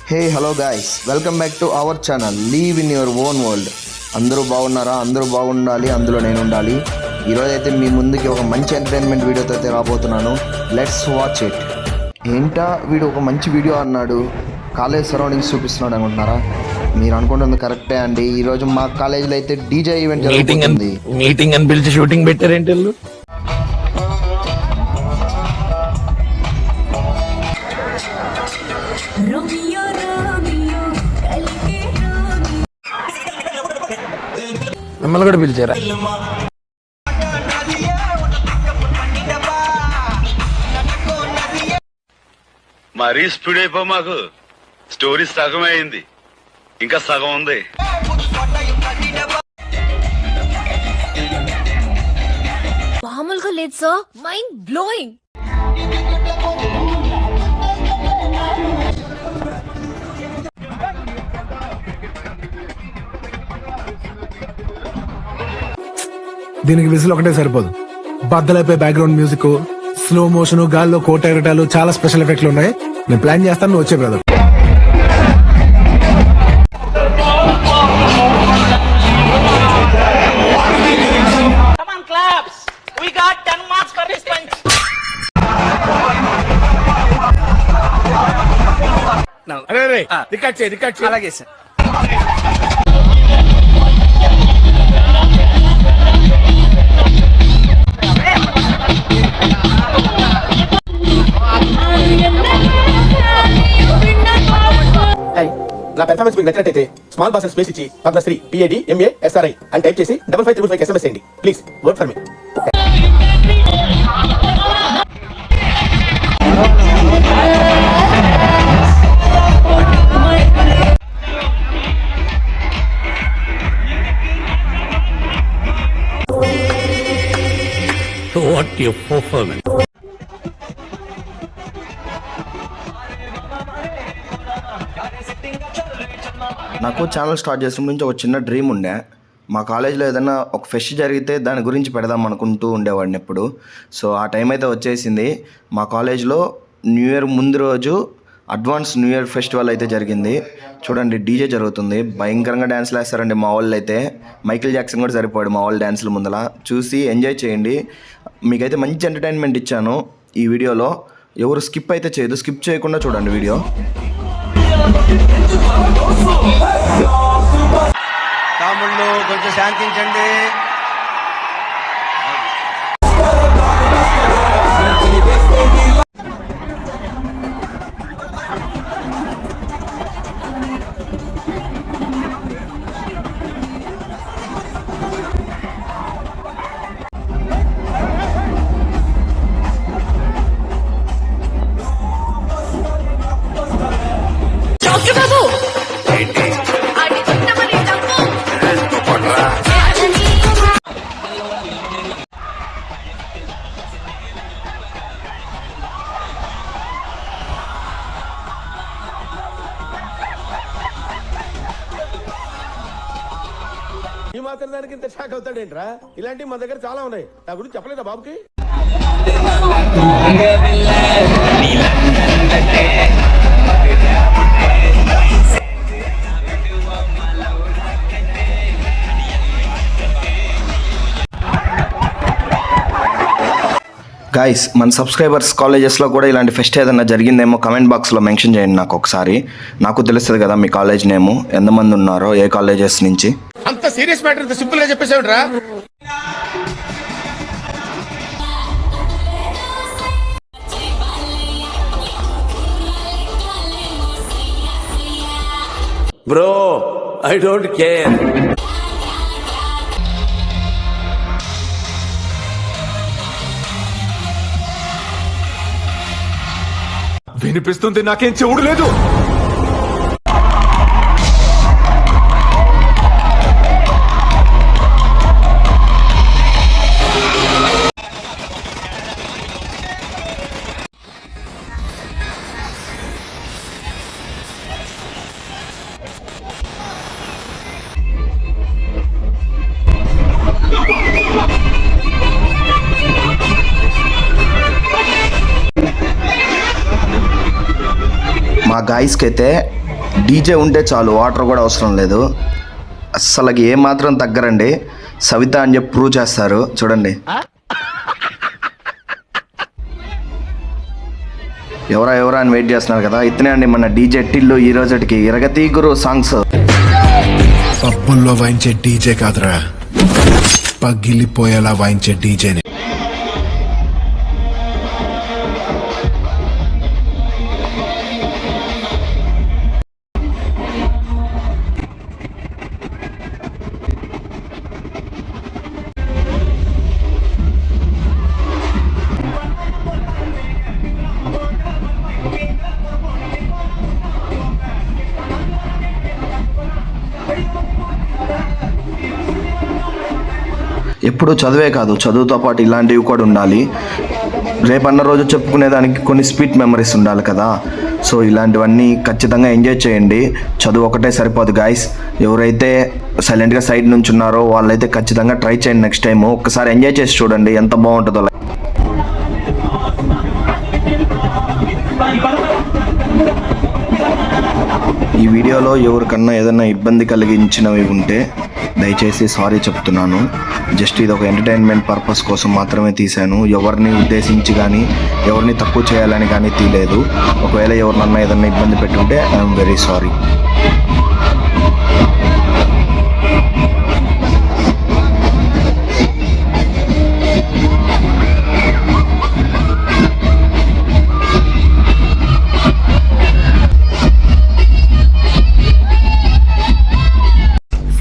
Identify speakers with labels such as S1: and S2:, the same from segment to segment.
S1: Hey hello guys, welcome back to our channel leave in your own world. అందరూ బాగున్నారా? అందరూ బాగుండాలి, అందులో నేను ఉండాలి. ఈరోజు అయితే మీ ముందుకి ఒక మంచి ఎంటర్టైన్మెంట్ వీడియోతో అయితే రాబోతున్నాను. Let's watch it. ఏంటా వీడు ఒక మంచి వీడియో అన్నాడు, కాలేజ్ సరౌండింగ్స్ చూపిస్తున్నాడు అనుకుంటున్నారా? మీరు అనుకుంటుంది కరెక్టే అండి. ఈరోజు మా కాలేజీలో అయితే డీజే ఈవెంట్ జరుగుతుంది.
S2: మీటింగ్ అని పిలిచి షూటింగ్ పెట్టారేంటి? మిమ్మల్ని కూడా పిలిచారా?
S3: మరీ స్పీడ్ అయిపో, మాకు స్టోరీ సగం అయింది, ఇంకా సగం ఉంది.
S4: మామూలుగా లేదు సార్, మైండ్ బ్లోయింగ్.
S5: దీనికి విజిల్ ఒకటే సరిపోదు. బద్దలైపోయి బ్యాక్గ్రౌండ్ మ్యూజిక్, స్లో మోషన్, గాల్లో కోట ఎగటాలు, చాలా స్పెషల్ ఎఫెక్ట్లు ఉన్నాయి. నేను ప్లాన్ చేస్తాను, నువ్వు వచ్చే బ్రదర్.
S2: అలాగే సార్.
S6: నా పెర్ఫార్మెన్స్ మీకు నచ్చినట్టయితే స్మాల్ బాస్ స్పేస్ ఇచ్చి పద్మశ్రీ PADMASRI అని టైప్ చేసి 5555 SMS చేయండి. Please work for me.
S2: What your performance?
S1: నాకు ఛానల్ స్టార్ట్ చేసిన నుంచి ఒక చిన్న డ్రీమ్ ఉండే. మా కాలేజీలో ఏదైనా ఒక ఫెస్ట్ జరిగితే దాని గురించి పెడదాం అనుకుంటూ ఉండేవాడిని ఎప్పుడు. సో ఆ టైం అయితే వచ్చేసింది. మా కాలేజ్లో న్యూ ఇయర్ ముందు రోజు అడ్వాన్స్ న్యూ ఇయర్ ఫెస్టివల్ అయితే జరిగింది. చూడండి, డీజే జరుగుతుంది. భయంకరంగా డ్యాన్స్లు వేస్తారండి మా వాళ్ళు అయితే. మైకిల్ జాక్సన్ కూడా సరిపోయాడు మా వాళ్ళు డ్యాన్సుల ముందల. చూసి ఎంజాయ్ చేయండి. మీకైతే మంచి ఎంటర్టైన్మెంట్ ఇచ్చాను ఈ వీడియోలో. ఎవరు స్కిప్ అయితే చేయదు, స్కిప్ చేయకుండా చూడండి వీడియో.
S2: తమ్ముళ్ళు కొంచెం శాంతించండి.
S4: బాబు
S6: ఈ మాత్రం దానికి ఇంత షాక్ అవుతాడేంట్రా? ఇలాంటివి మా దగ్గర చాలా ఉన్నాయి. నా గురించి చెప్పలేదా బాబుకి?
S1: గాయస్, మన సబ్స్క్రైబర్స్ కాలేజెస్లో కూడా ఇలాంటి ఫెస్ట్ ఏదైనా జరిగిందేమో కమెంట్ బాక్స్లో మెన్షన్ చేయండి నాకు ఒకసారి. నాకు తెలుస్తుంది కదా మీ కాలేజ్ నేము, ఎంతమంది ఉన్నారో, ఏ కాలేజెస్ నుంచి.
S6: అంత సీరియస్ మ్యాటర్ ఇంత సింపుల్ గా చెప్పేసావుట్రా?
S2: Bro, I don't care.
S5: వినిపిస్తుంది, నాకేం చెవుడు లేదు.
S1: మా గాయస్కి అయితే డీజే ఉంటే చాలు, వాటర్ కూడా అవసరం లేదు. అస్సలకి ఏమాత్రం తగ్గరండి. సవిత అని చెప్పి ప్రూవ్ చేస్తారు చూడండి. ఎవరా అని వెయిట్ చేస్తున్నారు కదా, ఇతనే అండి మన డీజే టిల్లు. ఈ రోజుకి ఇరగతి గురు సాంగ్స్.
S5: పప్పుల్లో వాయించే డీజే కాదురా, పగిలిపోయేలా వాయించే డీజేని.
S1: ఎప్పుడు చదువే కాదు, చదువుతో పాటు ఇలాంటివి కూడా ఉండాలి. రేపన్న రోజు చెప్పుకునేదానికి కొన్ని స్వీట్ మెమరీస్ ఉండాలి కదా. సో ఇలాంటివన్నీ ఖచ్చితంగా ఎంజాయ్ చేయండి. చదువు ఒకటే సరిపోదు గాయస్. ఎవరైతే సైలెంట్గా సైడ్ నుంచి ఉన్నారో వాళ్ళైతే ఖచ్చితంగా ట్రై చేయండి. నెక్స్ట్ టైం ఒక్కసారి ఎంజాయ్ చేసి చూడండి ఎంత బాగుంటుందో. ఈ వీడియోలో ఎవరికన్నా ఏదైనా ఇబ్బంది కలిగించినవి ఉంటే దయచేసి సారీ చెప్తున్నాను. జస్ట్ ఇది ఒక ఎంటర్టైన్మెంట్ పర్పస్ కోసం మాత్రమే తీశాను. ఎవరిని ఉద్దేశించి కానీ ఎవరిని తక్కువ చేయాలని కానీ తీయలేదు. ఒకవేళ ఎవరినన్నా ఏదన్నా ఇబ్బంది పెట్టుంటే ఐఎమ్ వెరీ సారీ.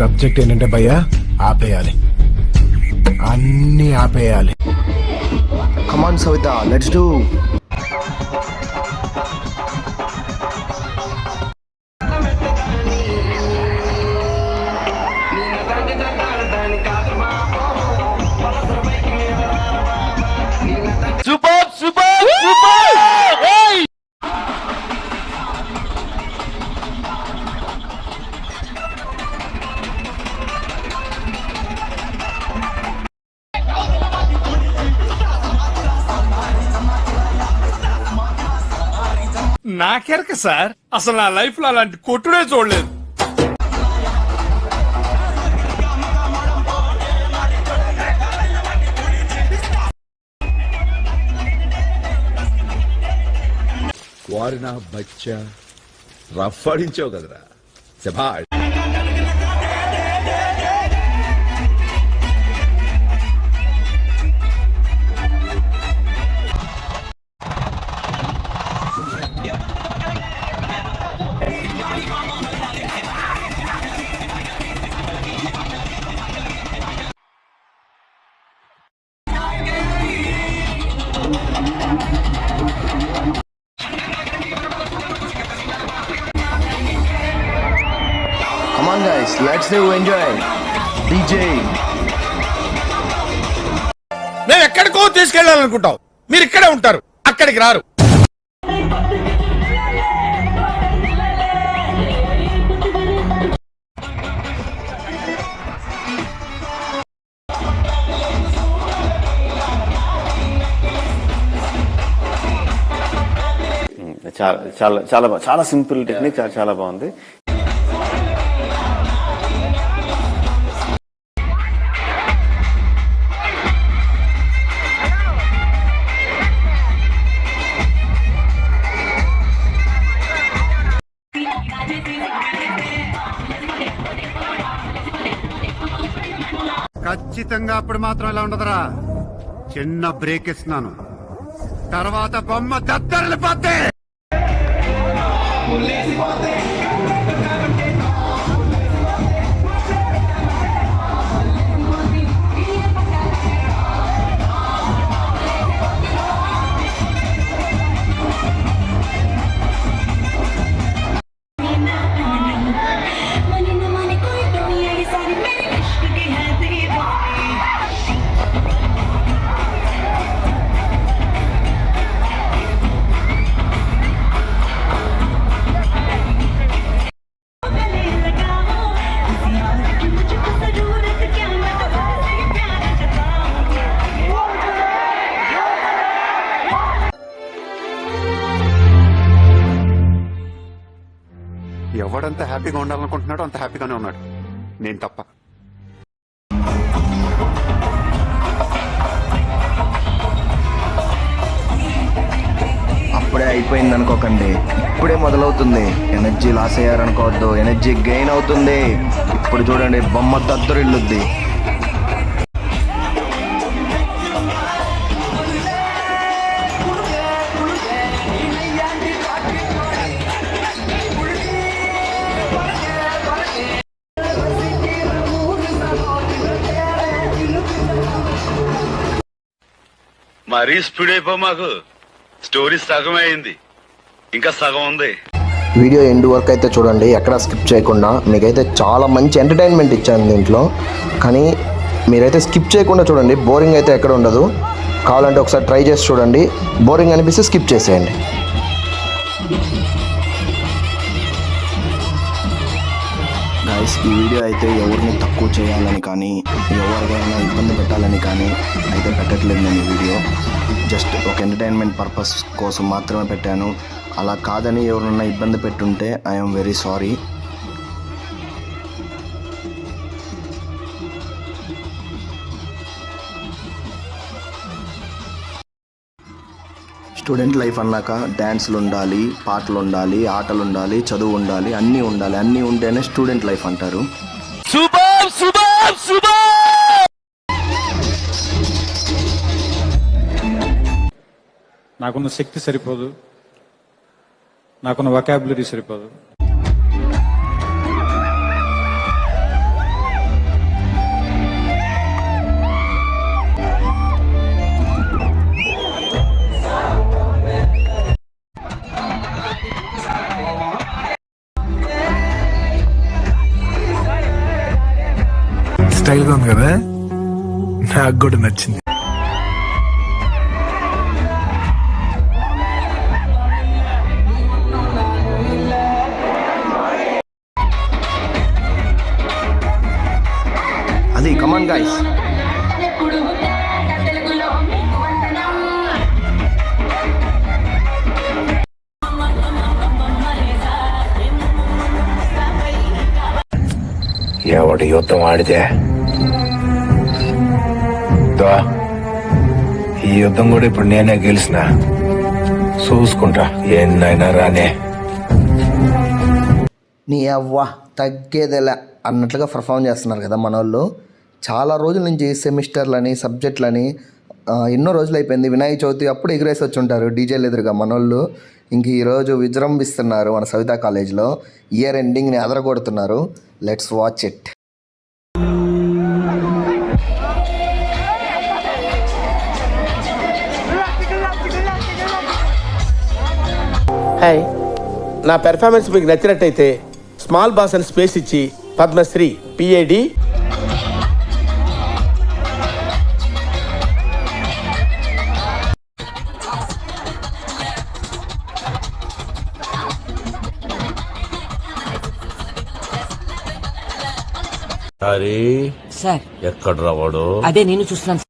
S5: సబ్జెక్ట్ ఏంటంటే భయ్యా, ఆపేయాలి, అన్ని ఆపేయాలి.
S1: Come on Savitha, let's do.
S2: Super super super.
S7: నాకెరక సార్, అసలు నా లైఫ్ లో అలాంటి కొట్టుడే చూడలేదు.
S8: వారి నా బచ్చా రఫ్ ఆడించావు కదరా, శభాష్.
S1: Come on guys, let's do enjoy. DJ.
S7: మేము ఎక్కడికో తీసుకెళ్లాలనుకుంటాం, మీరు ఇక్కడే ఉంటారు, అక్కడికి రారు.
S9: చాలా చాలా చాలా చాలా సింపుల్ టెక్నిక్, చాలా బాగుంది.
S10: ఖచ్చితంగా అప్పుడు మాత్రం ఇలా ఉండదురా. చిన్న బ్రేక్ ఇస్తున్నాను, తర్వాత బొమ్మ దద్దరిల్లిపోతే. ఎవడంత హ్యాపీగా ఉండాలనుకుంటున్నాడో అంత హ్యాపీగానే ఉన్నాడు, నేను తప్ప.
S1: అప్పుడే అయిపోయింది అనుకోకండి, ఇప్పుడే మొదలవుతుంది. ఎనర్జీ లాస్ అయ్యారనుకోవద్దు, ఎనర్జీ గెయిన్ అవుతుంది. ఇప్పుడు చూడండి, బొమ్మ దద్దరిల్లుద్ది.
S3: మరీ స్పీడ్ అయిపో మాకు. స్టోరీ సగం అయింది, ఇంకా సగం ఉంది.
S1: వీడియో ఎండ్ వరకు అయితే చూడండి, ఎక్కడా స్కిప్ చేయకుండా. మీకైతే చాలా మంచి ఎంటర్టైన్మెంట్ ఇచ్చాను దీంట్లో, కానీ మీరైతే స్కిప్ చేయకుండా చూడండి. బోరింగ్ అయితే ఎక్కడ ఉండదు. కావాలంటే ఒకసారి ట్రై చేసి చూడండి, బోరింగ్ అనిపిస్తే స్కిప్ చేసేయండి. గైస్, ఈ వీడియో అయితే ఎవరిని తక్కువ చేయాలని కానీ ఎవరికైనా ఇబ్బంది పెట్టాలని కానీ అయితే పెట్టట్లేదు నేను ఈ వీడియో. జస్ట్ ఒక ఎంటర్టైన్మెంట్ పర్పస్ కోసం మాత్రమే పెట్టాను. అలా కాదని ఎవరన్నా ఇబ్బంది పెట్టుంటే I'm very sorry. Student life అన్నాక డ్యాన్సులు ఉండాలి, పాటలు ఉండాలి, ఆటలు ఉండాలి, చదువు ఉండాలి, అన్నీ ఉండాలి. అన్నీ ఉంటేనే స్టూడెంట్ లైఫ్ అంటారు.
S2: Super super super.
S11: నాకున్న శక్తి సరిపోదు, నాకున్న వొకాబులరీ సరిపోదు.
S5: స్టైల్గా ఉంది కదా, నాకు కూడా నచ్చింది.
S1: అది కమాన్ గైస్.
S8: ఎవడు యుద్ధం ఆడితే ఈ యుద్ధం కూడా ఇప్పుడు నేనే గెలిచిన. చూసుకుంటా, ఎన్నైనా రానే.
S1: నీ అవ్వ తగ్గేదేలా అన్నట్లుగా పర్ఫామ్ చేస్తున్నారు కదా మన వాళ్ళు. చాలా రోజుల నుంచి సెమిస్టర్లని, సబ్జెక్టులని ఎన్నో రోజులు అయిపోయింది. వినాయక చవితి అప్పుడు ఎగిరేసి వచ్చి ఉంటారు డీజేలు ఎదురుగా మన వాళ్ళు. ఇంక ఈరోజు విజృంభిస్తున్నారు మన సవితా కాలేజ్లో. ఇయర్ ఎండింగ్ని అదరగొడుతున్నారు. Let's watch it.
S6: హాయ్, నా పెర్ఫార్మెన్స్ మీకు నచ్చినట్టయితే స్మాల్ బాస్ అని స్పేస్ ఇచ్చి పద్మశ్రీ PAD
S8: అరే
S2: సార్
S8: ఎక్కడ రావాడు?
S2: అదే నేను చూస్తున్నాను.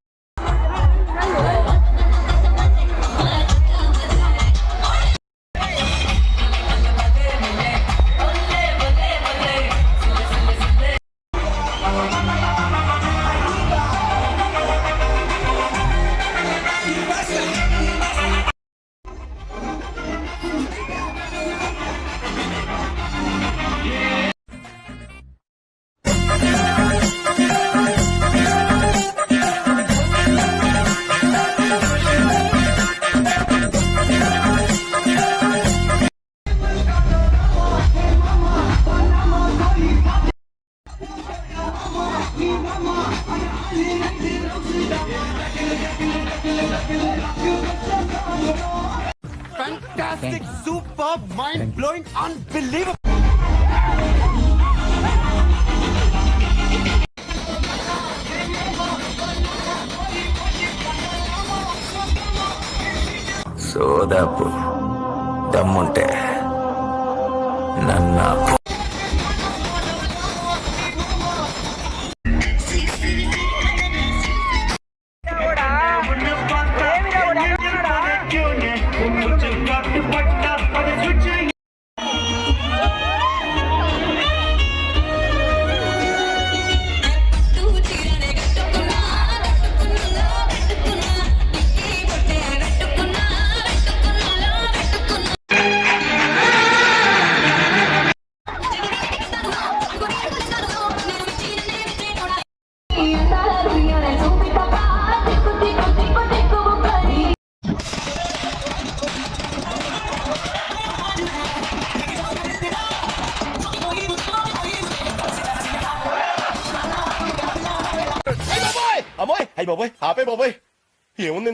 S10: Fantastic, superb, mind-blowing, unbelievable.
S8: సోదాపు దమ్ముంటే నన్నా.
S7: బాబోయ్ అయ్యి బాబోయ్ ఆపే బాబోయ్ ఏముంది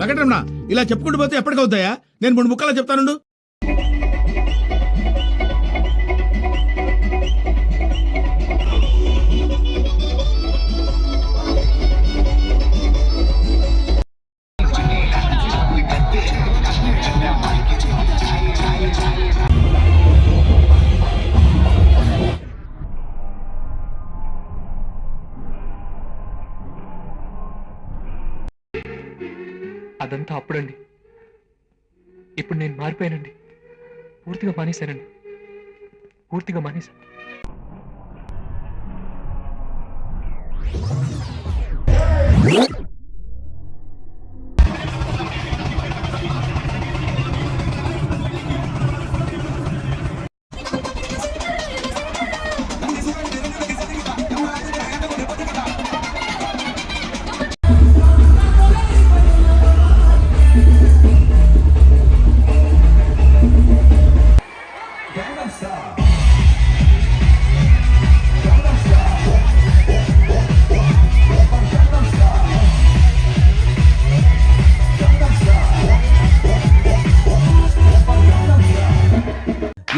S7: వెంకటరమణ ఇలా చెప్పుకుంటూ పోతే ఎప్పటికవుతాయా నేను 3 ముక్కలా చెప్తానుండు.
S11: అదంతా అప్పుడండి. ఇప్పుడు నేను మారిపోయానండి. పూర్తిగా మానేశానండి. పూర్తిగా మానేశాను.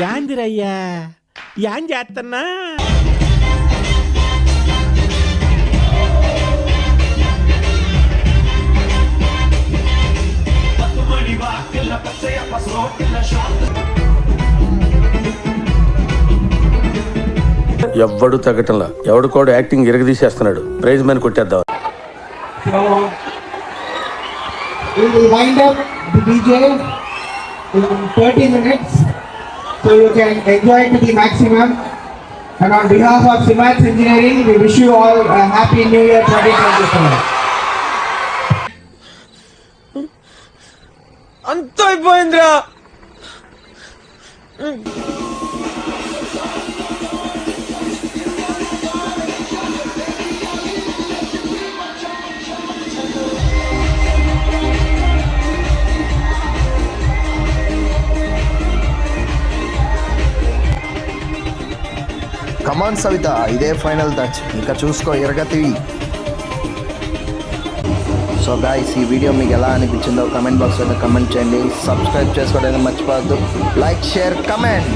S6: యాందిరయ్యా యాన్ చేస్తున్నా ఎవ్వడు తగ్గటంలా ఎవడు కూడా యాక్టింగ్ ఇరగదీసేస్తున్నాడు. ప్రైజ్ మని కొట్టేద్దాం.
S5: We will wind up the DJ in 30 minutes, so you can enjoy to the maximum. And on behalf of Siemens Engineering, we wish you all a happy New Year 2024.
S2: అంతా అయిపోయిందిరా.
S1: కమాన్ సవిత, ఇదే final touch, ఇంకా చూసుకో ఎరగతివి. So guys, ఈ video మీకు ఎలా అనిపించిందో comment బాక్స్లో కమెంట్ చేయండి. సబ్స్క్రైబ్ చేసుకోవడానికి మర్చిపోవద్దు. Like, share, comment.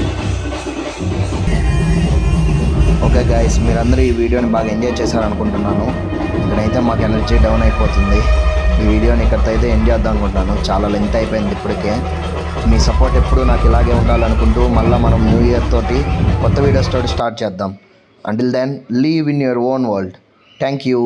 S1: Okay guys, మీరందరూ ఈ వీడియోని బాగా ఎంజాయ్ చేశారనుకుంటున్నాను. ఇక్కడైతే మాకు ఎనర్జీ డౌన్ అయిపోతుంది. ఈ వీడియోని ఇక్కడితో అయితే ఎంజాయ్ చేద్దాం అనుకుంటున్నాను. చాలా లెంత్ అయిపోయింది ఇప్పటికే. మీ సపోర్ట్ ఎప్పుడు నాకు ఇలాగే ఉండాలనుకుంటూ మళ్ళీ మనం న్యూ ఇయర్ తోటి కొత్త వీడియోస్ తోటి స్టార్ట్ చేద్దాం. Until then, live in your own world. Thank you.